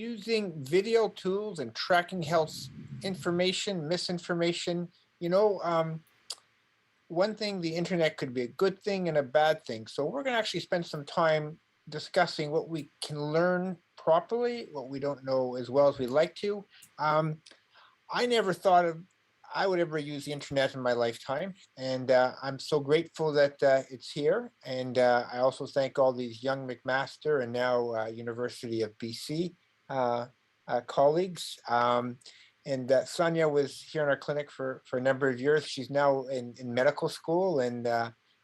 Using video tools and tracking health information, misinformation. You know, one thing, the internet could be a good thing and a bad thing. So we're going to actually spend some time discussing what we can learn properly, what we don't know as well as we'd like to. Um, I never thought of I would ever use the internet in my lifetime, and I'm so grateful that it's here. And I also thank all these young McMaster and now University of BC uh, colleagues. And Sonia was here in our clinic for a number of years. She's now in medical school, and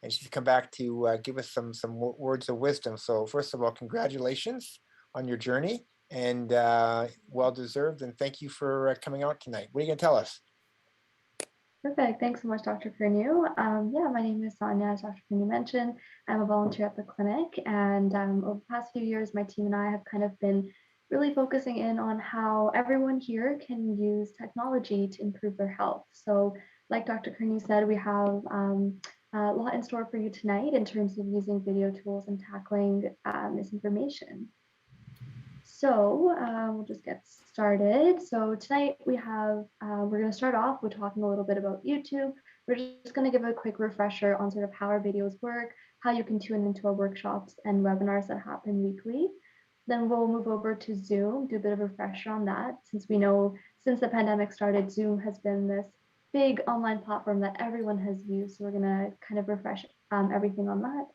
she's come back to give us some words of wisdom. So first of all, congratulations on your journey, and well deserved. And thank you for coming out tonight. What are you going to tell us? Perfect. Thanks so much, Dr. Curnew. Yeah, my name is Sonia, as Dr. Curnew mentioned. I'm a volunteer at the clinic, and over the past few years, my team and I have kind of been really focusing in on how everyone here can use technology to improve their health. So, like Dr. Curnew said, we have a lot in store for you tonight in terms of using video tools and tackling misinformation. So we'll just get started. So tonight we're going to start off with talking a little bit about YouTube. We're just going to give a quick refresher on sort of how our videos work, how you can tune into our workshops and webinars that happen weekly. Then we'll move over to Zoom, do a bit of a refresher on that, since we know since the pandemic started, Zoom has been this big online platform that everyone has used. So we're going to kind of refresh everything on that.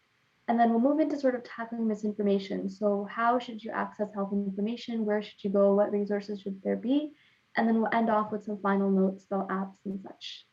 And then we'll move into sort of tackling misinformation. So how should you access health information? Where should you go? What resources should there be? And then we'll end off with some final notes about apps and such.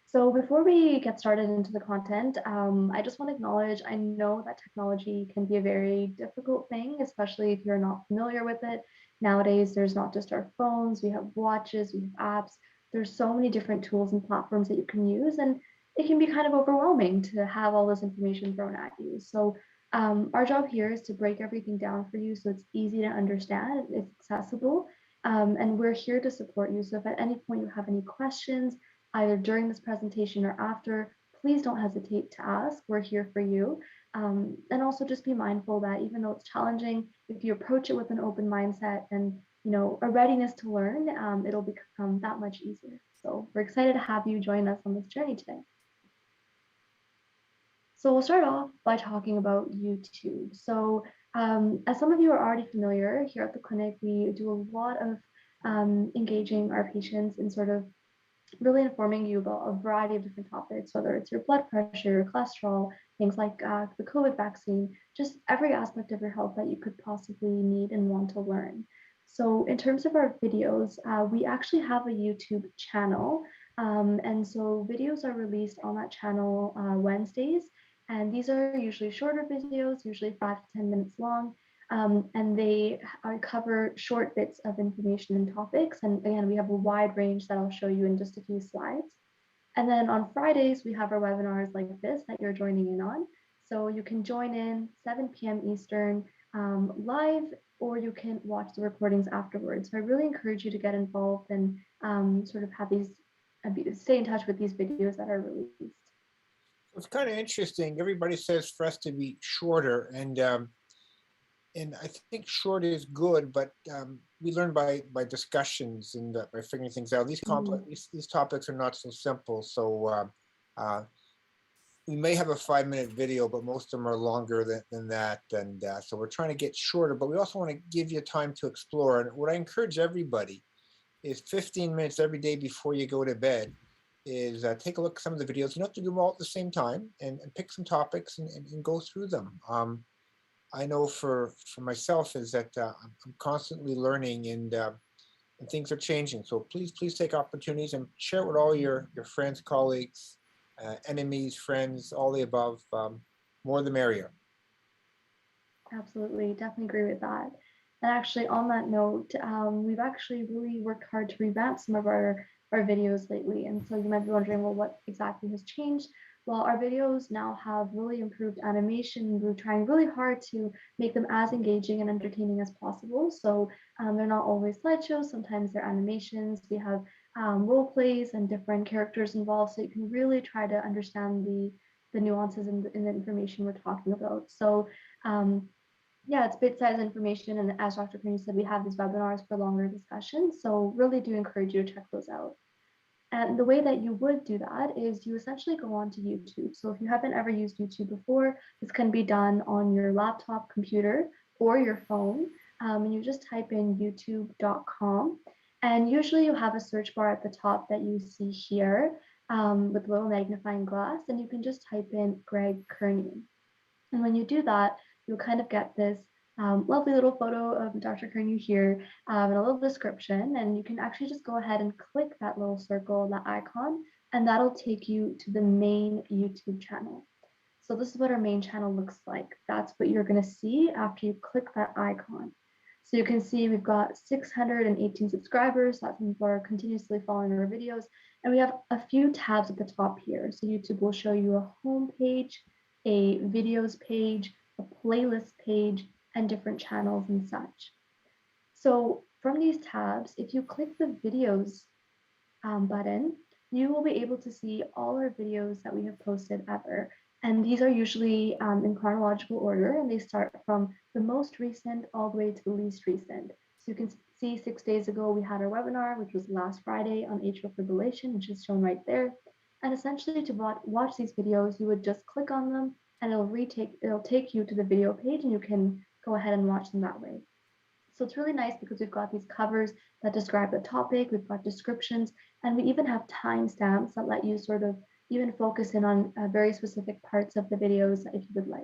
So before we get started into the content, I just want to acknowledge, I know that technology can be a very difficult thing, especially if you're not familiar with it. Nowadays, there's not just our phones, we have watches, we have apps. There's so many different tools and platforms that you can use, and it can be kind of overwhelming to have all this information thrown at you. So our job here is to break everything down for you so it's easy to understand, it's accessible, and we're here to support you. So if at any point you have any questions, either during this presentation or after, please don't hesitate to ask. We're here for you. And also just be mindful that even though it's challenging, if you approach it with an open mindset and a readiness to learn, it'll become that much easier. So we're excited to have you join us on this journey today. So we'll start off by talking about YouTube. So as some of you are already familiar, here at the clinic, we do a lot of engaging our patients in sort of really informing you about a variety of different topics, whether it's your blood pressure, your cholesterol, things like the COVID vaccine, just every aspect of your health that you could possibly need and want to learn. So in terms of our videos, we actually have a YouTube channel. And so videos are released on that channel Wednesdays. And these are usually shorter videos, usually 5 to 10 minutes long. And they cover short bits of information and topics. And again, we have a wide range that I'll show you in just a few slides. And then on Fridays, we have our webinars like this that you're joining in on. So you can join in 7 p.m. Eastern live, or you can watch the recordings afterwards. So I really encourage you to get involved and sort of have these, stay in touch with these videos that are released. It's kind of interesting. Everybody says for us to be shorter, and I think short is good, but we learn by discussions and by figuring things out. These complex, these topics are not so simple. So we may have a 5-minute video, but most of them are longer than that. And so we're trying to get shorter, but we also want to give you time to explore. And what I encourage everybody is 15 minutes every day before you go to bed is take a look at some of the videos. You don't have to do them all at the same time, and pick some topics and go through them. I know for myself is that I'm constantly learning, and things are changing. So please take opportunities and share it with all your friends, colleagues, enemies, friends, all the above. More the merrier. Absolutely, definitely agree with that. And actually, on that note, we've actually really worked hard to revamp some of our videos lately. And so you might be wondering, well, what exactly has changed? Well, our videos now have really improved animation. We're trying really hard to make them as engaging and entertaining as possible. So they're not always slideshows, sometimes they're animations. We have role plays and different characters involved, so you can really try to understand the nuances in the information we're talking about. So Yeah, it's bit-sized information. And as Dr. Curnew said, we have these webinars for longer discussions. So really do encourage you to check those out. And the way that you would do that is you essentially go onto YouTube. So if you haven't ever used YouTube before, this can be done on your laptop computer or your phone. And you just type in youtube.com. And usually you have a search bar at the top that you see here with a little magnifying glass. And you can just type in Greg Curnew. And when you do that, you'll kind of get this lovely little photo of Dr. Curnew here and a little description. And you can actually just go ahead and click that little circle, that icon, and that'll take you to the main YouTube channel. So this is what our main channel looks like. That's what you're going to see after you click that icon. So you can see we've got 618 subscribers. That means we're continuously following our videos. And we have a few tabs at the top here. So YouTube will show you a home page, a videos page, a playlist page, and different channels and such. So from these tabs, if you click the videos button, you will be able to see all our videos that we have posted ever. And these are usually in chronological order, and they start from the most recent all the way to the least recent. So you can see 6 days ago, we had our webinar, which was last Friday on atrial fibrillation, which is shown right there. And essentially to watch these videos, you would just click on them and it'll take you to the video page and you can go ahead and watch them that way. So it's really nice because we've got these covers that describe the topic, we've got descriptions, and we even have timestamps that let you sort of even focus in on very specific parts of the videos if you would like.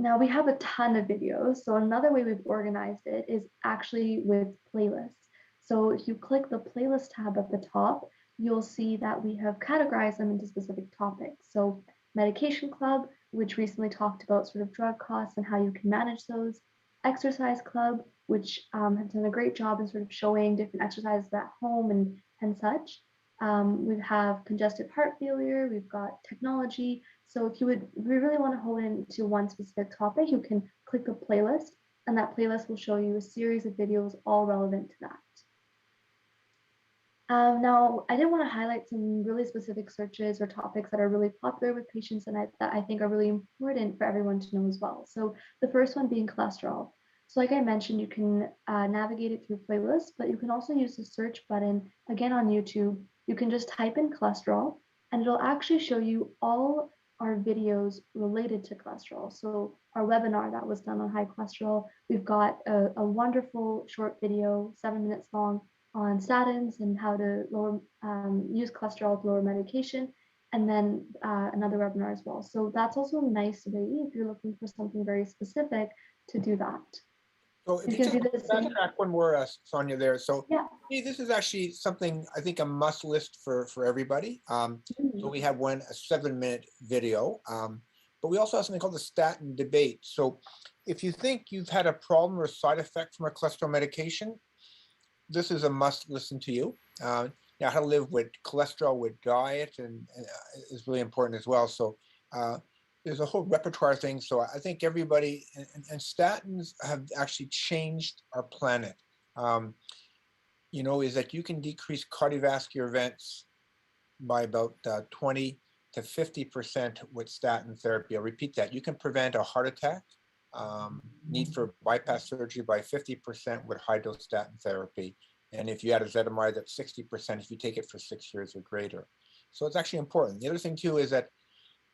Now we have a ton of videos. So another way we've organized it is actually with playlists. So if you click the playlist tab at the top, you'll see that we have categorized them into specific topics. So Medication Club, which recently talked about sort of drug costs and how you can manage those. Exercise Club, which have done a great job in sort of showing different exercises at home and such. We have congestive heart failure, we've got technology. So if we really want to hone into one specific topic, you can click a playlist and that playlist will show you a series of videos all relevant to that. Now, I did want to highlight some really specific searches or topics that are really popular with patients and that I think are really important for everyone to know as well. So the first one being cholesterol. So like I mentioned, you can navigate it through playlists, but you can also use the search button again on YouTube. You can just type in cholesterol and it'll actually show you all our videos related to cholesterol. So our webinar that was done on high cholesterol, we've got a wonderful short video, 7 minutes long, on statins and how to use cholesterol to lower medication, and then another webinar as well. So that's also a nice way if you're looking for something very specific to do that. So if You you can can do the same. backtrack one more, Sonia, there. So Yeah. this is actually something I think a must list for everybody. So we have a 7-minute video, but we also have something called the statin debate. So if you think you've had a problem or side effect from a cholesterol medication, this is a must listen to you. Now, how to live with cholesterol with diet and is really important as well. So there's a whole repertoire of things. So I think everybody, and statins have actually changed our planet. Is that you can decrease cardiovascular events by about 20 to 50% with statin therapy. I'll repeat that. You can prevent a heart attack, need for bypass surgery by 50% with high dose statin therapy. And if you add ezetimibe, that's 60% if you take it for 6 years or greater. So it's actually important. The other thing too is that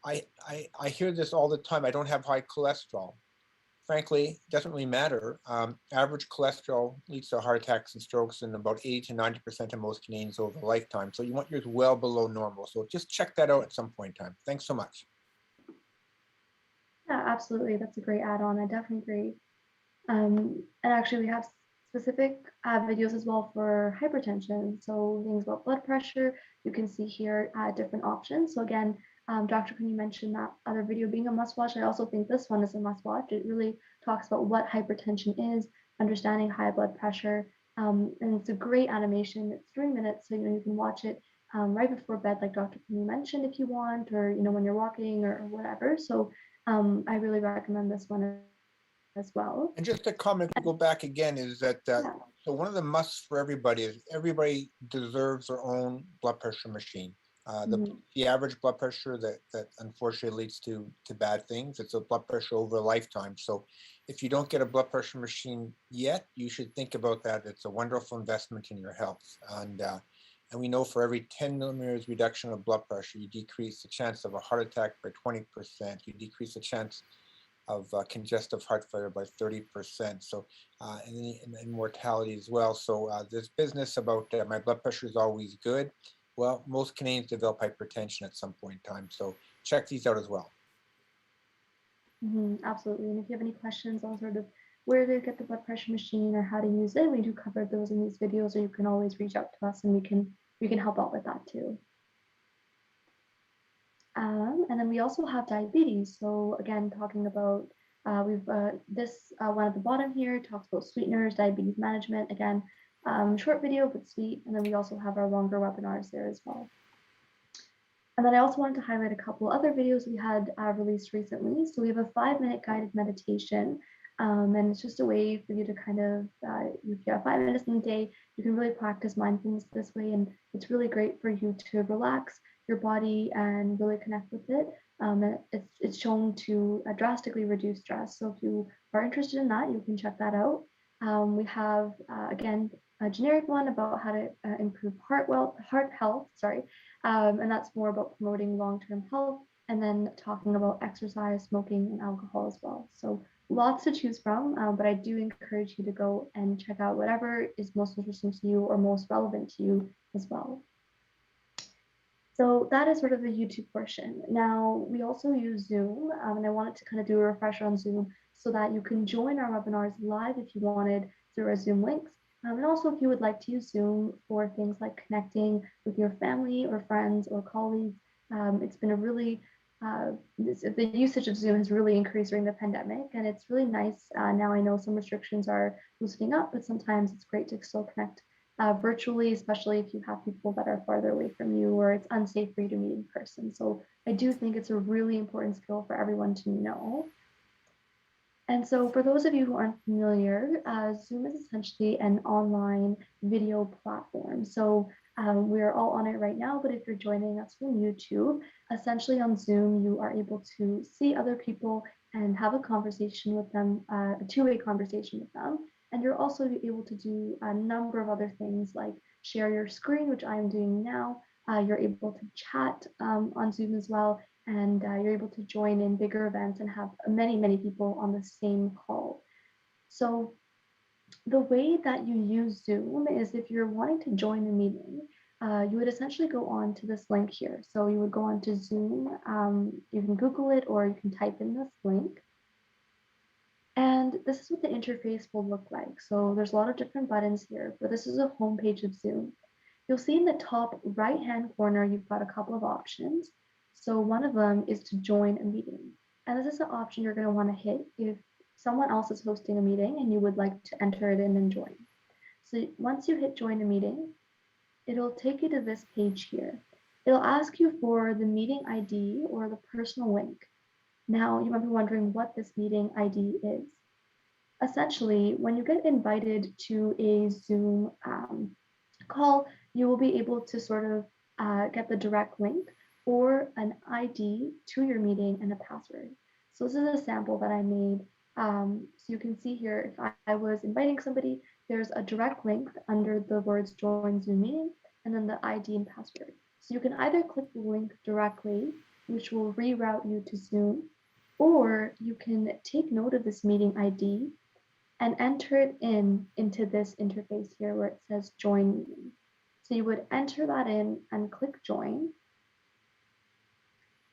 I hear this all the time. I don't have high cholesterol. Frankly, it doesn't really matter. Average cholesterol leads to heart attacks and strokes in about 80 to 90% of most Canadians over a lifetime. So you want yours well below normal. So just check that out at some point in time. Thanks so much. Yeah, absolutely. That's a great add-on. I definitely agree. And actually, we have specific videos as well for hypertension. So things about blood pressure, you can see here different options. So again, Dr. Curnew mentioned that other video being a must watch. I also think this one is a must watch. It really talks about what hypertension is, understanding high blood pressure. And it's a great animation. It's 3 minutes, so you can watch it right before bed, like Dr. Curnew mentioned, if you want, or when you're walking or whatever. So I really recommend this one as well. And just a comment to go back again is that Yeah. so one of the musts for everybody is everybody deserves their own blood pressure machine. Mhm. The average blood pressure that unfortunately leads to bad things. It's a blood pressure over a lifetime. So if you don't get a blood pressure machine yet, you should think about that. It's a wonderful investment in your health. And we know for every 10 millimeters reduction of blood pressure, you decrease the chance of a heart attack by 20%. You decrease the chance of congestive heart failure by 30%. So, and mortality as well. So, this business about my blood pressure is always good. Well, most Canadians develop hypertension at some point in time. So, check these out as well. Absolutely. And if you have any questions on sort of where to get the blood pressure machine or how to use it, we do cover those in these videos, or you can always reach out to us and we can help out with that too. And then we also have diabetes. So again, talking about we've this one at the bottom here talks about sweeteners, diabetes management. Again, short video but sweet. And then we also have our longer webinars there as well. And then I also wanted to highlight a couple other videos we had released recently. So we have a 5-minute guided meditation. And it's just a way for you to kind of, if you have 5 minutes in the day, you can really practice mindfulness this way. And it's really great for you to relax your body and really connect with it. And it's shown to drastically reduce stress. So if you are interested in that, you can check that out. We have, again, a generic one about how to improve heart health, sorry, and that's more about promoting long-term health and then talking about exercise, smoking, and alcohol as well. So lots to choose from, but I do encourage you to go and check out whatever is most interesting to you or most relevant to you as well. So that is sort of the YouTube portion. Now, we also use Zoom, and I wanted to kind of do a refresher on Zoom so that you can join our webinars live if you wanted through our Zoom links. And also, if you would like to use Zoom for things like connecting with your family or friends or colleagues, it's been a really, the usage of Zoom has really increased during the pandemic. And it's really nice. Now I know some restrictions are loosening up, but sometimes it's great to still connect virtually, especially if you have people that are farther away from you or it's unsafe for you to meet in person. So I do think it's a really important skill for everyone to know. And so for those of you who aren't familiar, Zoom is essentially an online video platform. So we're all on it right now, but if you're joining us from YouTube, essentially on Zoom, you are able to see other people and have a conversation with them, a two-way conversation with them. And you're also able to do a number of other things like share your screen, which I'm doing now. You're able to chat on Zoom as well, and you're able to join in bigger events and have many, many people on the same call. So the way that you use Zoom is if you're wanting to join a meeting, you would essentially go on to this link here. So you would go on to Zoom, you can Google it or you can type in this link. And this is what the interface will look like. So there's a lot of different buttons here, but this is a homepage of Zoom. You'll see in the top right-hand corner, you've got a couple of options. So one of them is to join a meeting. And this is an option you're going to want to hit if someone else is hosting a meeting and you would like to enter it in and join. So once you hit join a meeting, it'll take you to this page here. It'll ask you for the meeting ID or the personal link. Now, you might be wondering what this meeting ID is. Essentially, when you get invited to a Zoom call, you will be able to sort of get the direct link or an ID to your meeting and a password. So this is a sample that I made. So you can see here, if I was inviting somebody, there's a direct link under the words join Zoom meeting and then the ID and password. So you can either click the link directly, which will reroute you to Zoom, or you can take note of this meeting ID and enter it into this interface here where it says join meeting. So you would enter that in and click join.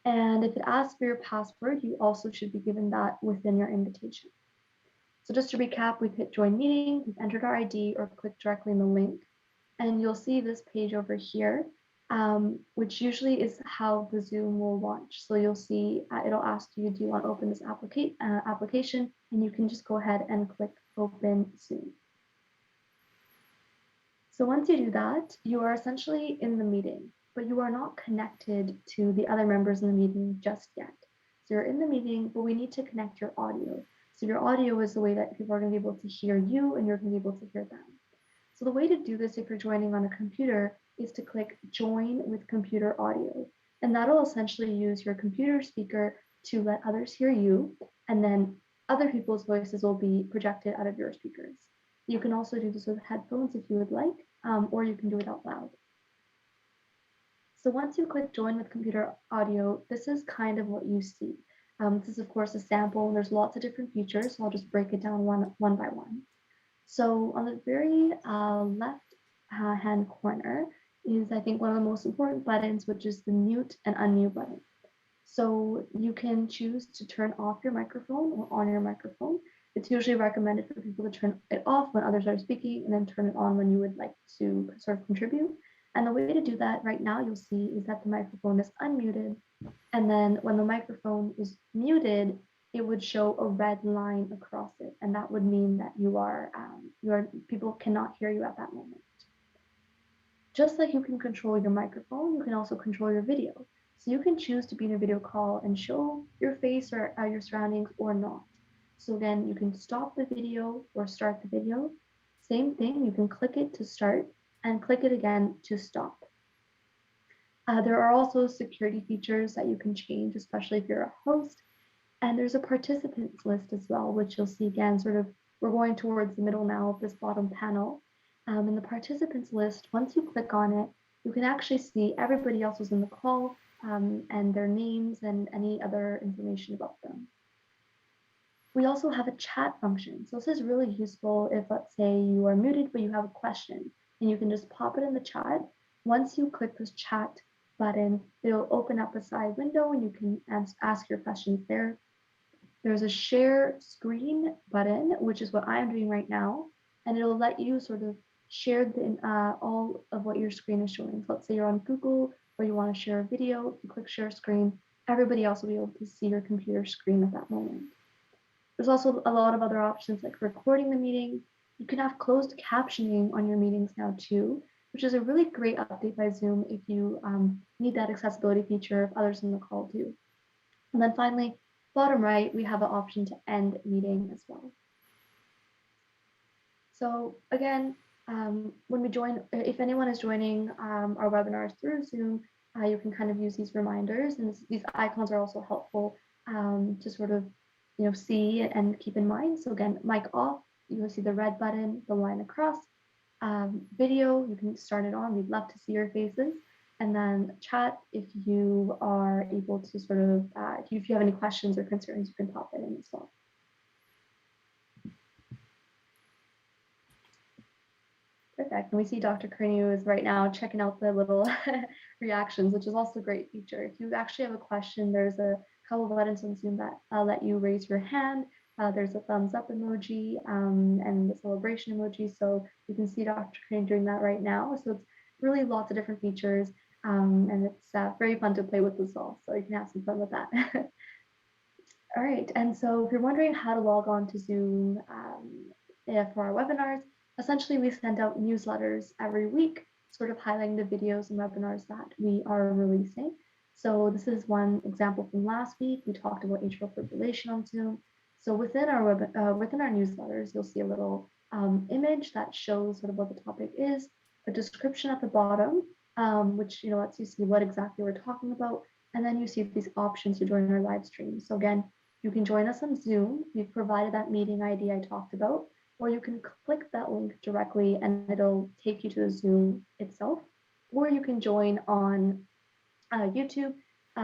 And if it asks for your password, you also should be given that within your invitation. So just to recap, we've hit join meeting, we've entered our ID or clicked directly in the link, and you'll see this page over here, which usually is how the Zoom will launch. So you'll see it'll ask you, do you want to open this application? And you can just go ahead and click open Zoom. So once you do that, you are essentially in the meeting, but you are not connected to the other members in the meeting just yet. So you're in the meeting, but we need to connect your audio. So your audio is the way that people are going to be able to hear you and you're going to be able to hear them. So the way to do this, if you're joining on a computer, is to click join with computer audio. And that'll essentially use your computer speaker to let others hear you. And then other people's voices will be projected out of your speakers. You can also do this with headphones if you would like, or you can do it out loud. So once you click join with computer audio, this is kind of what you see. This is of course a sample and there's lots of different features. So I'll just break it down one by one. So on the very left hand corner is I think one of the most important buttons, which is the mute and unmute button. So you can choose to turn off your microphone or on your microphone. It's usually recommended for people to turn it off when others are speaking and then turn it on when you would like to sort of contribute. And the way to do that right now, you'll see is that the microphone is unmuted. And then when the microphone is muted, it would show a red line across it. And that would mean that you are people cannot hear you at that moment. Just like you can control your microphone, you can also control your video. So you can choose to be in a video call and show your face or your surroundings or not. So again, you can stop the video or start the video. Same thing, you can click it to start and click it again to stop. There are also security features that you can change, especially if you're a host. And there's a participants list as well, which you'll see again, sort of, we're going towards the middle now of this bottom panel. In the participants list, once you click on it, you can actually see everybody else who's in the call and their names and any other information about them. We also have a chat function. So this is really useful if, let's say, you are muted, but you have a question and you can just pop it in the chat. Once you click this chat button, it'll open up a side window and you can ask your questions there. There's a share screen button, which is what I'm doing right now, and it'll let you sort of share all of what your screen is showing. So let's say you're on Google or you want to share a video, if you click share screen, everybody else will be able to see your computer screen at that moment. There's also a lot of other options like recording the meeting. You can have closed captioning on your meetings now too, which is a really great update by Zoom if you need that accessibility feature if others in the call do. And then finally, bottom right, we have an option to end meeting as well. So again, when we join, if anyone is joining our webinars through Zoom, you can kind of use these reminders, and these icons are also helpful to sort of see and keep in mind. So again, mic off, you'll see the red button, the line across. Video, you can start it on. We'd love to see your faces. And then chat, if you are able to sort of, if you have any questions or concerns, you can pop it in as well. Perfect. And we see Dr. Curnew is right now checking out the little reactions, which is also a great feature. If you actually have a question, there's a couple of buttons on Zoom that let you raise your hand. There's a thumbs up emoji and the celebration emoji. So you can see Dr. Curnew doing that right now. So it's really lots of different features. And it's very fun to play with as well. So you can have some fun with that. All right. And so if you're wondering how to log on to Zoom for our webinars, essentially we send out newsletters every week, sort of highlighting the videos and webinars that we are releasing. So this is one example from last week. We talked about atrial fibrillation on Zoom. So within our newsletters, you'll see a little image that shows sort of what the topic is, a description at the bottom, which lets you see what exactly we're talking about, and then you see these options to join our live stream. So again, you can join us on Zoom. We've provided that meeting ID I talked about, or you can click that link directly and it'll take you to the Zoom itself, or you can join on YouTube,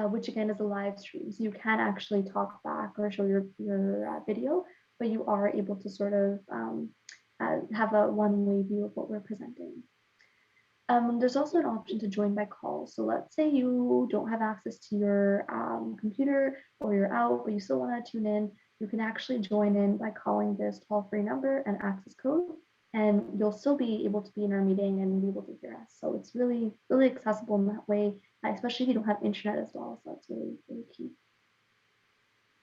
which again is a live stream. So you can actually talk back or show your video, but you are able to sort of have a one-way view of what we're presenting. There's also an option to join by call. So let's say you don't have access to your computer or you're out, but you still want to tune in. You can actually join in by calling this toll-free number and access code, and you'll still be able to be in our meeting and be able to hear us. So it's really, really accessible in that way, especially if you don't have internet as well. So that's really, really key.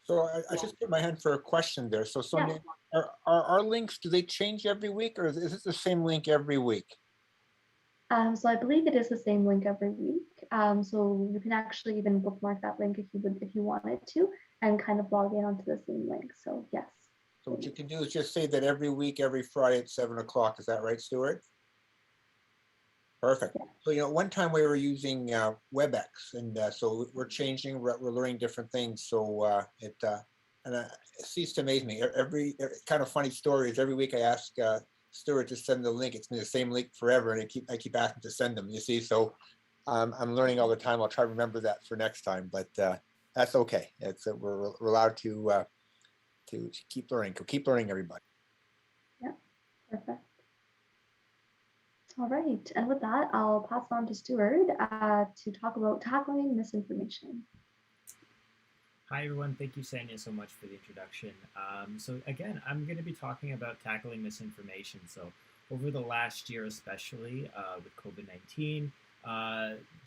So I just put my hand for a question there. So Sonia, are our links, do they change every week, or is it the same link every week? So I believe it is the same link every week. So you can actually even bookmark that link if you wanted to, and kind of log in onto the same link. So yes. So what you can do is just say that every week, every Friday at 7 o'clock. Is that right, Stuart? Perfect. So, one time we were using WebEx, and so we're changing, we're learning different things. So it ceased to amaze me. Kind of funny story is every week I ask Stuart to send the link. It's been the same link forever, and I keep asking to send them. You see, so I'm learning all the time. I'll try to remember that for next time, but that's okay. It's we're allowed to keep learning. Keep learning, everybody. Yeah, perfect. All right, and with that, I'll pass it on to Stuart to talk about tackling misinformation. Hi, everyone. Thank you, Sanya, so much for the introduction. So again, I'm going to be talking about tackling misinformation. So over the last year, especially with COVID-19,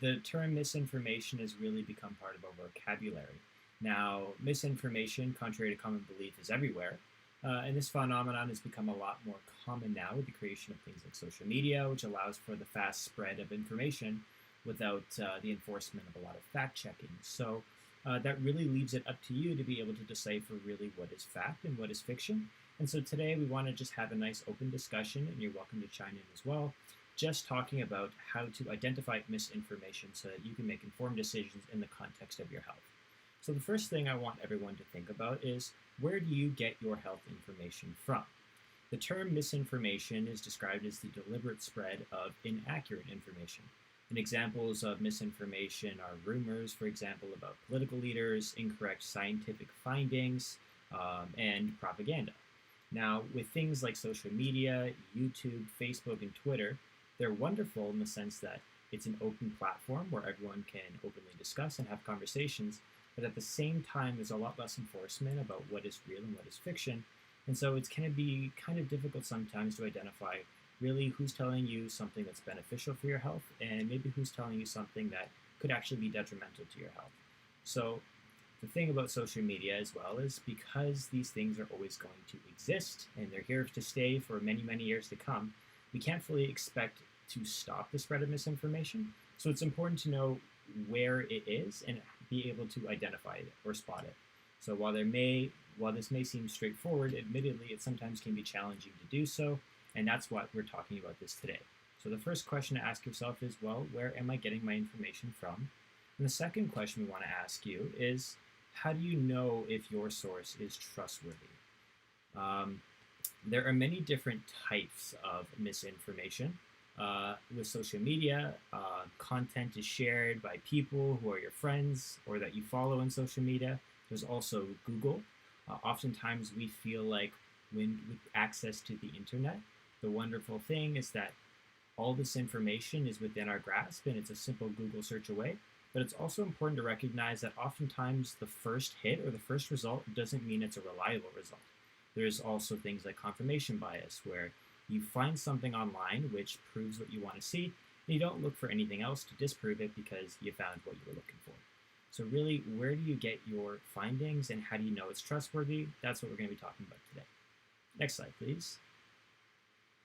the term misinformation has really become part of our vocabulary. Now, misinformation, contrary to common belief, is everywhere. And this phenomenon has become a lot more common now with the creation of things like social media, which allows for the fast spread of information without the enforcement of a lot of fact checking. So that really leaves it up to you to be able to decipher really what is fact and what is fiction. And so today we want to just have a nice open discussion, and you're welcome to chime in as well, just talking about how to identify misinformation so that you can make informed decisions in the context of your health. So the first thing I want everyone to think about is, where do you get your health information from? The term misinformation is described as the deliberate spread of inaccurate information. And examples of misinformation are rumors, for example, about political leaders, incorrect scientific findings, and propaganda. Now, with things like social media, YouTube, Facebook, and Twitter, they're wonderful in the sense that it's an open platform where everyone can openly discuss and have conversations, but at the same time, there's a lot less enforcement about what is real and what is fiction. And so it's going to be kind of difficult sometimes to identify really who's telling you something that's beneficial for your health and maybe who's telling you something that could actually be detrimental to your health. So the thing about social media as well is, because these things are always going to exist and they're here to stay for many, many years to come, we can't fully expect to stop the spread of misinformation. So it's important to know where it is and be able to identify it or spot it. So while this may seem straightforward, admittedly, it sometimes can be challenging to do so, and that's what we're talking about this today. So the first question to ask yourself is, well, where am I getting my information from? And the second question we want to ask you is, how do you know if your source is trustworthy? There are many different types of misinformation. With social media, content is shared by people who are your friends or that you follow on social media. There's also Google. Oftentimes we feel like with access to the internet, the wonderful thing is that all this information is within our grasp and it's a simple Google search away. But it's also important to recognize that oftentimes the first hit or the first result doesn't mean it's a reliable result. There's also things like confirmation bias, where you find something online which proves what you want to see, and you don't look for anything else to disprove it because you found what you were looking for. So really, where do you get your findings and how do you know it's trustworthy? That's what we're going to be talking about today. Next slide, please.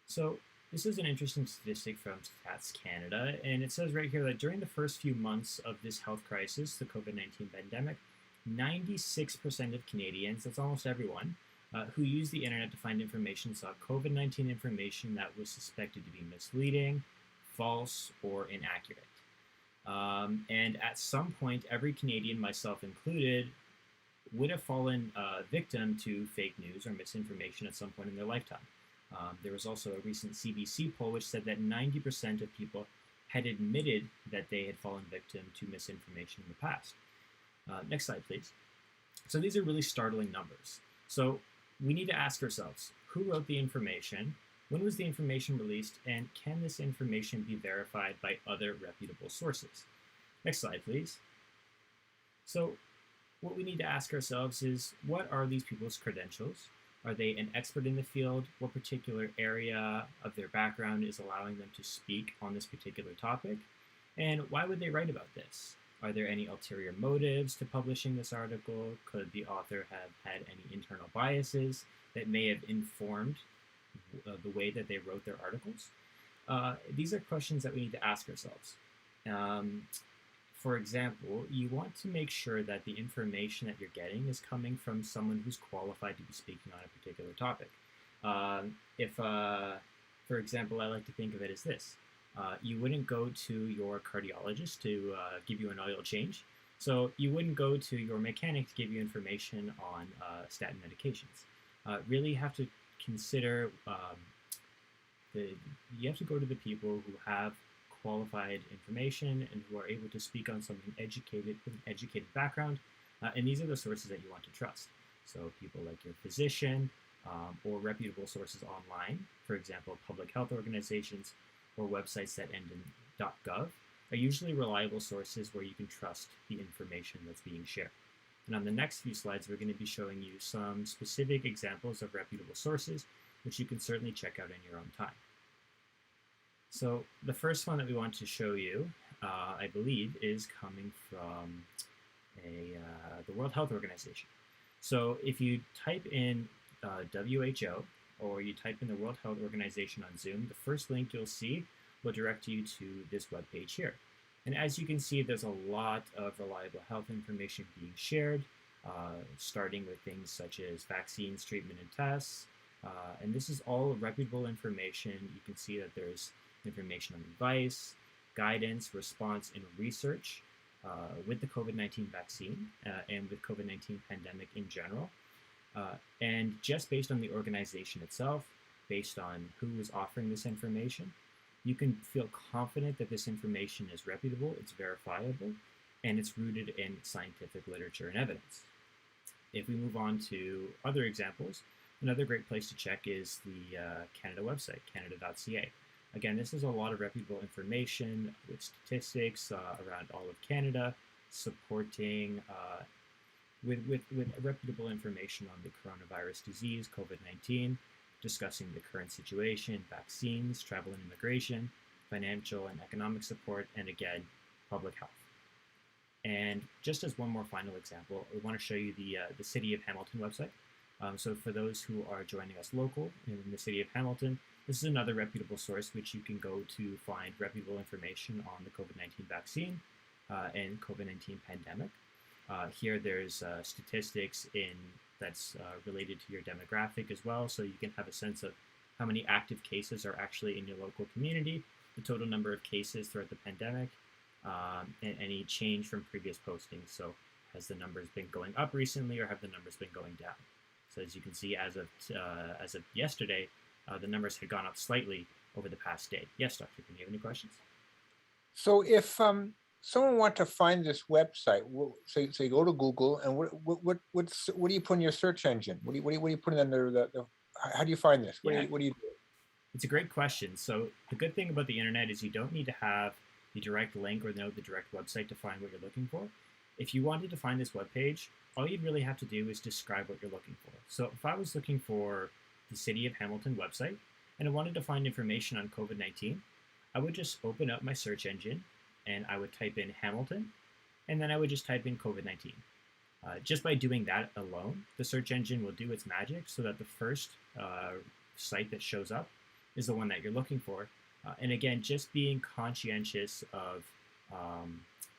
So this is an interesting statistic from Stats Canada, and it says right here that during the first few months of this health crisis, the COVID-19 pandemic, 96% of Canadians, that's almost everyone, who used the internet to find information saw COVID-19 information that was suspected to be misleading, false, or inaccurate. And at some point, every Canadian, myself included, would have fallen victim to fake news or misinformation at some point in their lifetime. There was also a recent CBC poll which said that 90% of people had admitted that they had fallen victim to misinformation in the past. Next slide, please. So these are really startling numbers. So we need to ask ourselves, who wrote the information? When was the information released? And can this information be verified by other reputable sources? Next slide, please. So what we need to ask ourselves is, what are these people's credentials? Are they an expert in the field? What particular area of their background is allowing them to speak on this particular topic? And why would they write about this? Are there any ulterior motives to publishing this article? Could the author have had any internal biases that may have informed the way that they wrote their articles? These are questions that we need to ask ourselves. For example, you want to make sure that the information that you're getting is coming from someone who's qualified to be speaking on a particular topic. For example, I like to think of it as this. You wouldn't go to your cardiologist to give you an oil change. So you wouldn't go to your mechanic to give you information on statin medications. Really have to consider the, you have to go to the people who have qualified information and who are able to speak on something educated with an educated background. And these are the sources that you want to trust. So people like your physician or reputable sources online, for example, public health organizations or websites that end in .gov, are usually reliable sources where you can trust the information that's being shared. And on the next few slides, we're going to be showing you some specific examples of reputable sources, which you can certainly check out in your own time. So the first one that we want to show you, I believe, is coming from the World Health Organization. So if you type in WHO or you type in the World Health Organization on Zoom, the first link you'll see will direct you to this web page here. And as you can see, there's a lot of reliable health information being shared, starting with things such as vaccines, treatment, and tests. And this is all reputable information. You can see that there's information on advice, guidance, response, and research with the COVID-19 vaccine and with COVID-19 pandemic in general. And just based on the organization itself, based on who is offering this information, you can feel confident that this information is reputable, it's verifiable, and it's rooted in scientific literature and evidence. If we move on to other examples, another great place to check is the Canada website, canada.ca. Again, this is a lot of reputable information with statistics around all of Canada, supporting with reputable information on the coronavirus disease, COVID-19, discussing the current situation, vaccines, travel and immigration, financial and economic support, and again, public health. And just as one more final example, we want to show you the City of Hamilton website. So for those who are joining us local in the City of Hamilton, this is another reputable source which you can go to find reputable information on the COVID-19 vaccine and COVID-19 pandemic. Here there's statistics that's related to your demographic as well, so you can have a sense of how many active cases are actually in your local community, the total number of cases throughout the pandemic, and any change from previous postings. So has the numbers been going up recently or have the numbers been going down? So as you can see, as of yesterday, the numbers had gone up slightly over the past day. Yes, Dr. Can you have any questions? So if someone want to find this website, so you go to Google, and what do you put in your search engine? What do you put in under the how do you find this? Yeah, What do you do? it's a great question. So the good thing about the internet is you don't need to have the direct link or know the direct website to find what you're looking for. If you wanted to find this web page, all you'd really have to do is describe what you're looking for. So if I was looking for the City of Hamilton website and I wanted to find information on COVID-19, I would just open up my search engine and I would type in Hamilton, and then I would just type in COVID-19. Just by doing that alone, the search engine will do its magic so that the first site that shows up is the one that you're looking for. And again, just being conscientious of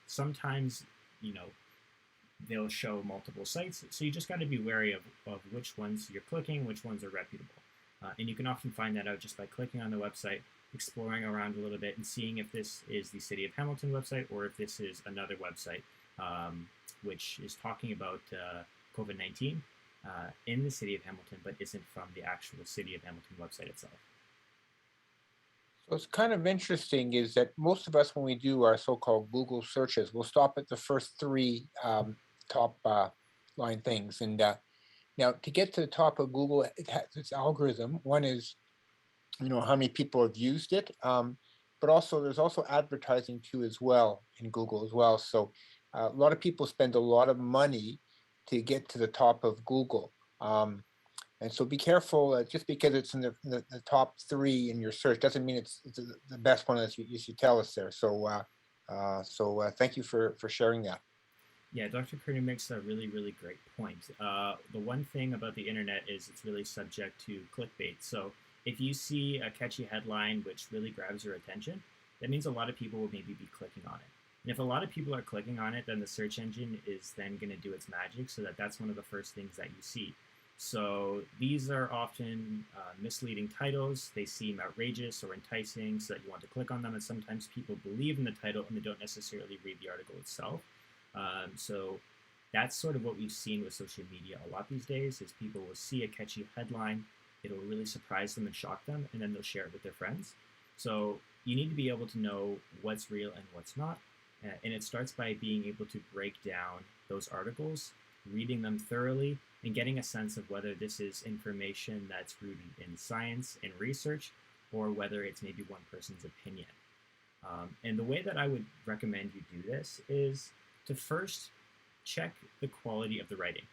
sometimes, they'll show multiple sites. So you just got to be wary of which ones you're clicking, which ones are reputable. And you can often find that out just by clicking on the website, exploring around a little bit, and seeing if this is the City of Hamilton website or if this is another website which is talking about COVID-19 in the City of Hamilton, but isn't from the actual City of Hamilton website itself. So it's kind of interesting is that most of us, when we do our so-called Google searches, we'll stop at the first three top line things. And now to get to the top of Google, it has its algorithm. One is, how many people have used it, but also there's also advertising too as well in Google as well. So a lot of people spend a lot of money to get to the top of Google. And so be careful, just because it's in the top three in your search doesn't mean it's the best one as you should tell us there. So thank you for sharing that. Yeah, Dr. Curnew makes a really, really great point. The one thing about the internet is it's really subject to clickbait. So if you see a catchy headline which really grabs your attention, that means a lot of people will maybe be clicking on it. And if a lot of people are clicking on it, then the search engine is then going to do its magic so that that's one of the first things that you see. So these are often misleading titles. They seem outrageous or enticing so that you want to click on them, and sometimes people believe in the title and they don't necessarily read the article itself. So that's sort of what we've seen with social media a lot these days is people will see a catchy headline, it'll really surprise them and shock them, and then they'll share it with their friends. So you need to be able to know what's real and what's not. And it starts by being able to break down those articles, reading them thoroughly, and getting a sense of whether this is information that's rooted in science and research or whether it's maybe one person's opinion. And the way that I would recommend you do this is to first check the quality of the writing.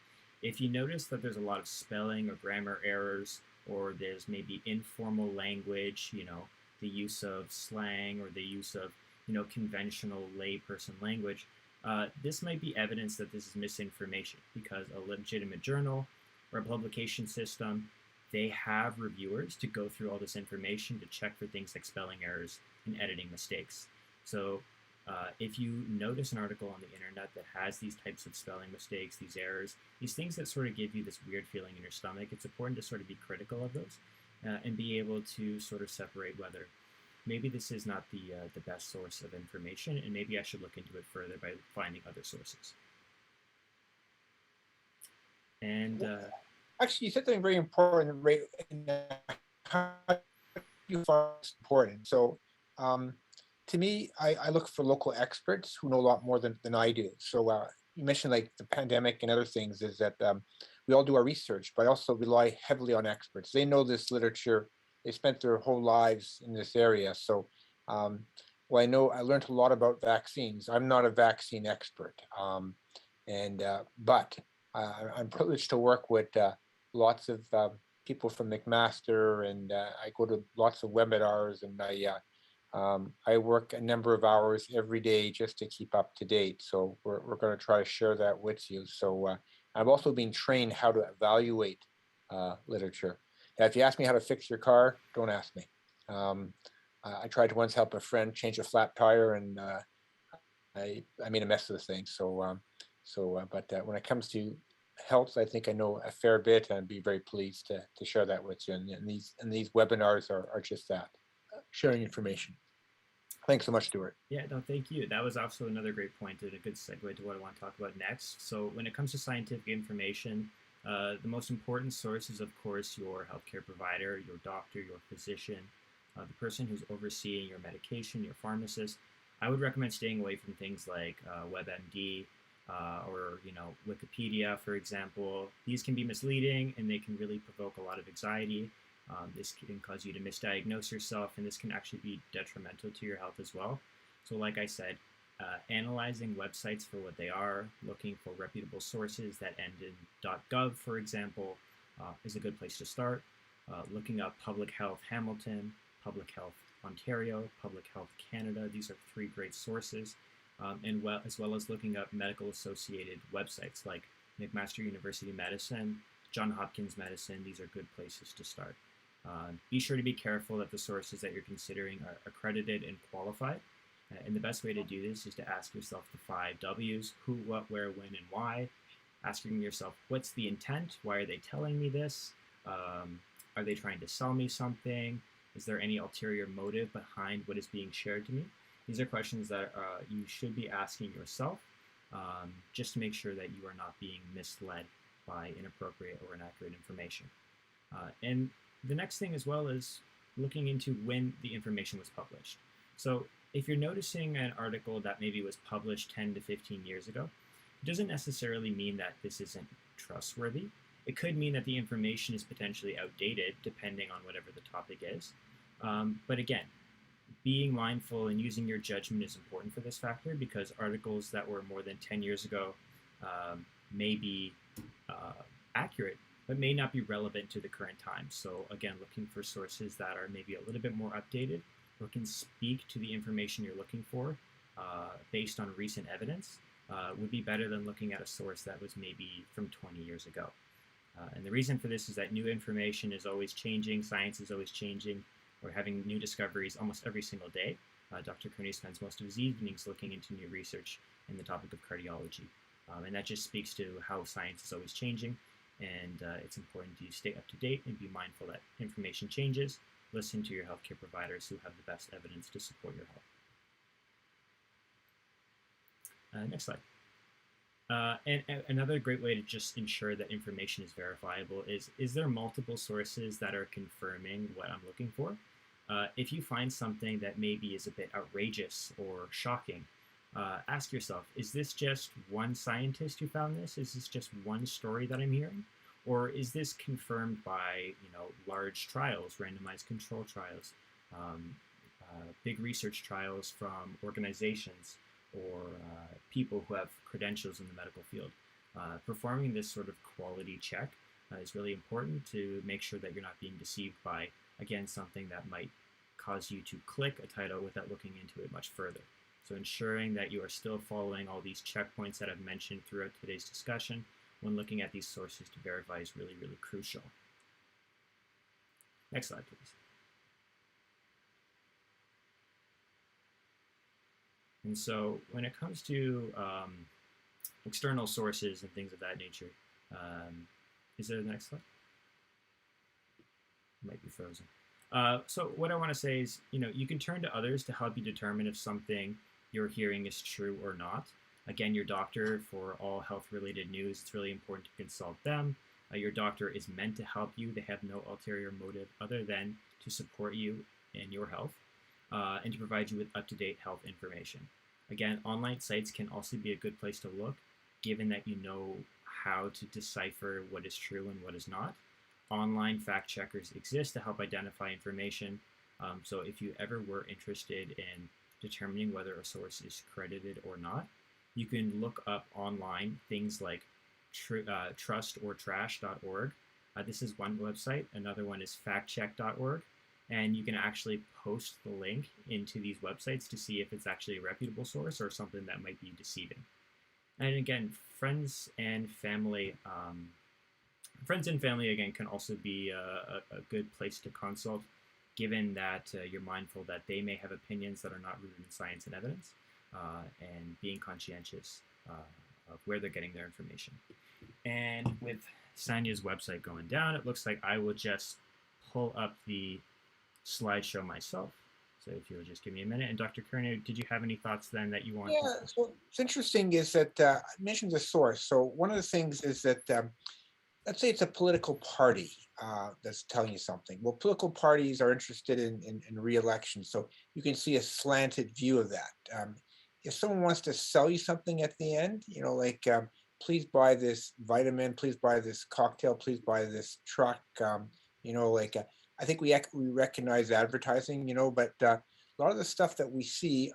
If you notice that there's a lot of spelling or grammar errors, or there's maybe informal language, the use of slang or the use of, conventional layperson language, this might be evidence that this is misinformation because a legitimate journal or a publication system, they have reviewers to go through all this information to check for things like spelling errors and editing mistakes. So if you notice an article on the internet that has these types of spelling mistakes, these errors, these things that sort of give you this weird feeling in your stomach, it's important to sort of be critical of those and be able to sort of separate whether maybe this is not the best source of information, and maybe I should look into it further by finding other sources. And Actually, you said something very important, right? How you find it's important. So, to me, I look for local experts who know a lot more than I do. So, you mentioned like the pandemic and other things, is that we all do our research, but I also rely heavily on experts. They know this literature. They spent their whole lives in this area. So, well, I learned a lot about vaccines. I'm not a vaccine expert, but I'm privileged to work with lots of people from McMaster, and I go to lots of webinars, and I work a number of hours every day just to keep up to date. So we're going to try to share that with you. So I've also been trained how to evaluate literature. Now, if you ask me how to fix your car, don't ask me. I tried to once help a friend change a flat tire, and I made a mess of the thing. But when it comes to health, I think I know a fair bit, and I'd be very pleased to share that with you. And these webinars are just that, sharing information. Thanks so much, Stuart. yeah, no, thank you. That was also another great point and a good segue to what I want to talk about next. So when it comes to scientific information, the most important source is, of course, your healthcare provider, your doctor, your physician, the person who's overseeing your medication, your pharmacist. I would recommend staying away from things like WebMD or Wikipedia, for example. These can be misleading and they can really provoke a lot of anxiety. This can cause you to misdiagnose yourself, and this can actually be detrimental to your health as well. So, like I said, analyzing websites for what they are, looking for reputable sources that end in .gov, for example, is a good place to start. Looking up Public Health Hamilton, Public Health Ontario, Public Health Canada. These are three great sources. As well as looking up medical associated websites like McMaster University Medicine, Johns Hopkins Medicine. These are good places to start. Be sure to be careful that the sources that you're considering are accredited and qualified. And the best way to do this is to ask yourself the 5 W's: who, what, where, when, and why. Asking yourself, what's the intent? Why are they telling me this? Are they trying to sell me something? Is there any ulterior motive behind what is being shared to me? These are questions that you should be asking yourself just to make sure that you are not being misled by inappropriate or inaccurate information. And the next thing as well is looking into when the information was published. So if you're noticing an article that maybe was published 10 to 15 years ago, it doesn't necessarily mean that this isn't trustworthy. It could mean that the information is potentially outdated depending on whatever the topic is. But again, being mindful and using your judgment is important for this factor because articles that were more than 10 years ago may be accurate, but may not be relevant to the current time. So again, looking for sources that are maybe a little bit more updated or can speak to the information you're looking for based on recent evidence would be better than looking at a source that was maybe from 20 years ago. And the reason for this is that new information is always changing, science is always changing. We're having new discoveries almost every single day. Dr. Curnew spends most of his evenings looking into new research in the topic of cardiology. And that just speaks to how science is always changing And it's important to stay up to date and be mindful that information changes. Listen to your healthcare providers who have the best evidence to support your health. Next slide. And another great way to just ensure that information is verifiable is there multiple sources that are confirming what I'm looking for? If you find something that maybe is a bit outrageous or shocking, ask yourself, is this just one scientist who found this? Is this just one story that I'm hearing? Or is this confirmed by large trials, randomized control trials, um, big research trials from organizations or people who have credentials in the medical field? Performing this sort of quality check is really important to make sure that you're not being deceived by, again, something that might cause you to click a title without looking into it much further. So ensuring that you are still following all these checkpoints that I've mentioned throughout today's discussion when looking at these sources to verify is really, really crucial. Next slide, please. And so when it comes to external sources and things of that nature, is there the next slide? It might be frozen. So what I want to say is, you can turn to others to help you determine if something you're hearing is true or not. Again, your doctor, for all health-related news, it's really important to consult them. Your doctor is meant to help you. They have no ulterior motive other than to support you in your health and to provide you with up-to-date health information. Again, online sites can also be a good place to look, given that you know how to decipher what is true and what is not. Online fact checkers exist to help identify information. So if you ever were interested in determining whether a source is credited or not, you can look up online things like trustortrash.org. This is one website. Another one is factcheck.org. And you can actually post the link into these websites to see if it's actually a reputable source or something that might be deceiving. And again, friends and family again can also be a good place to consult, given that you're mindful that they may have opinions that are not rooted in science and evidence, and being conscientious of where they're getting their information. And with Sanya's website going down, it looks like I will just pull up the slideshow myself. So if you'll just give me a minute. And Dr. Curnew, did you have any thoughts then that you want Yeah, to? so it's interesting is that I mentioned the source. So one of the things is that let's say it's a political party that's telling you something. Well, political parties are interested in re-election, so you can see a slanted view of that. If someone wants to sell you something at the end, like please buy this vitamin, please buy this cocktail, please buy this truck, I think we recognize advertising, but a lot of the stuff that we see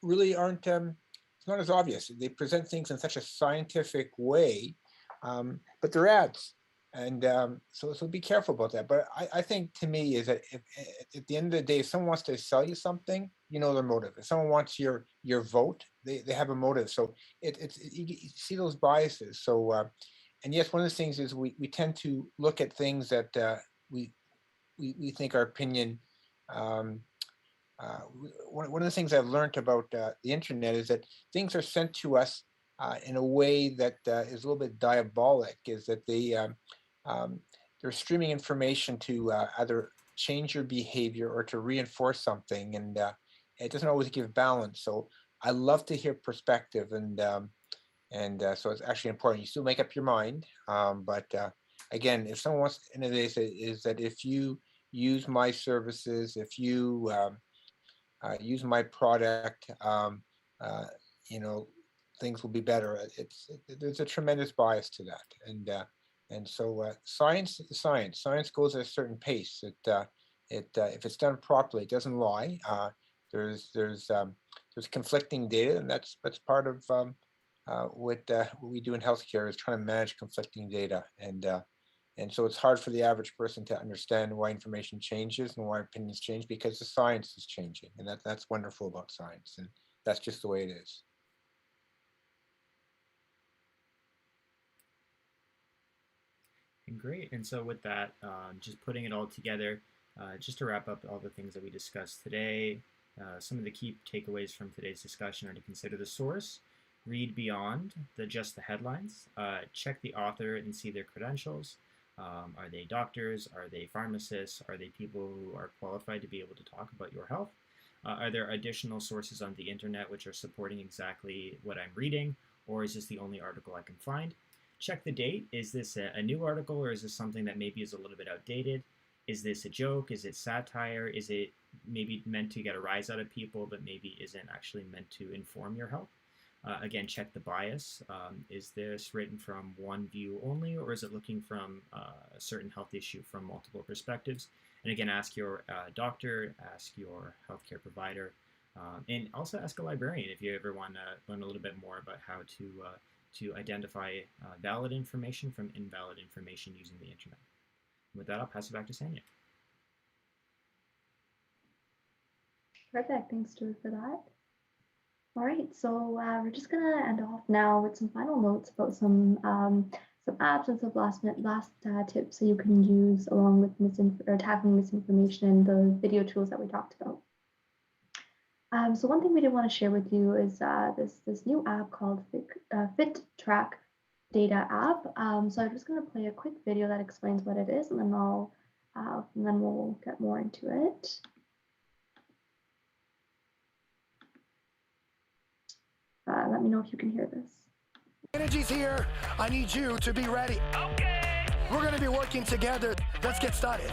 really aren't. It's not as obvious. They present things in such a scientific way, but they're ads, and so be careful about that. But I think to me is that if, at the end of the day, if someone wants to sell you something, you know their motive. If someone wants your vote, they have a motive. So you see those biases. So and yes, one of the things is we tend to look at things that we think our opinion. Um, one of the things I've learned about the internet is that things are sent to us in a way that is a little bit diabolic. Is that they're streaming information to either change your behavior or to reinforce something, and it doesn't always give balance. So I love to hear perspective, and so it's actually important. You still make up your mind, but again, if someone wants, and they say is that if you use my services, if you use my product, uh, you know, things will be better. There's a tremendous bias to that, and so science is science. Science goes at a certain pace. If it's done properly, it doesn't lie. There's conflicting data, and that's part of what we do in healthcare is trying to manage conflicting data, and so it's hard for the average person to understand why information changes and why opinions change because the science is changing, and that's wonderful about science, and that's just the way it is. And great. And so with that, just putting it all together, just to wrap up all the things that we discussed today, some of the key takeaways from today's discussion are to consider the source. Read beyond just the headlines. Check the author and see their credentials. Are they doctors? Are they pharmacists? Are they people who are qualified to be able to talk about your health? Are there additional sources on the internet which are supporting exactly what I'm reading, or is this the only article I can find? Check the date. Is this a new article, or is this something that maybe is a little bit outdated? Is this a joke? Is it satire? Is it maybe meant to get a rise out of people, but maybe isn't actually meant to inform your health? Again, check the bias. Is this written from one view only, or is it looking from a certain health issue from multiple perspectives? And again, ask your doctor, ask your healthcare provider, and also ask a librarian if you ever want to learn a little bit more about how to identify valid information from invalid information using the internet. With that, I'll pass it back to Sanya. Perfect. Thanks, Stuart, for that. All right, so we're just gonna end off now with some final notes about some apps and some last tips that you can use along with tackling misinformation and the video tools that we talked about. So one thing we did want to share with you is this new app called Fit Track Data app. So I'm just going to play a quick video that explains what it is, and then we'll get more into it. Let me know if you can hear this. Energy's here. I need you to be ready. Okay. We're going to be working together. Let's get started.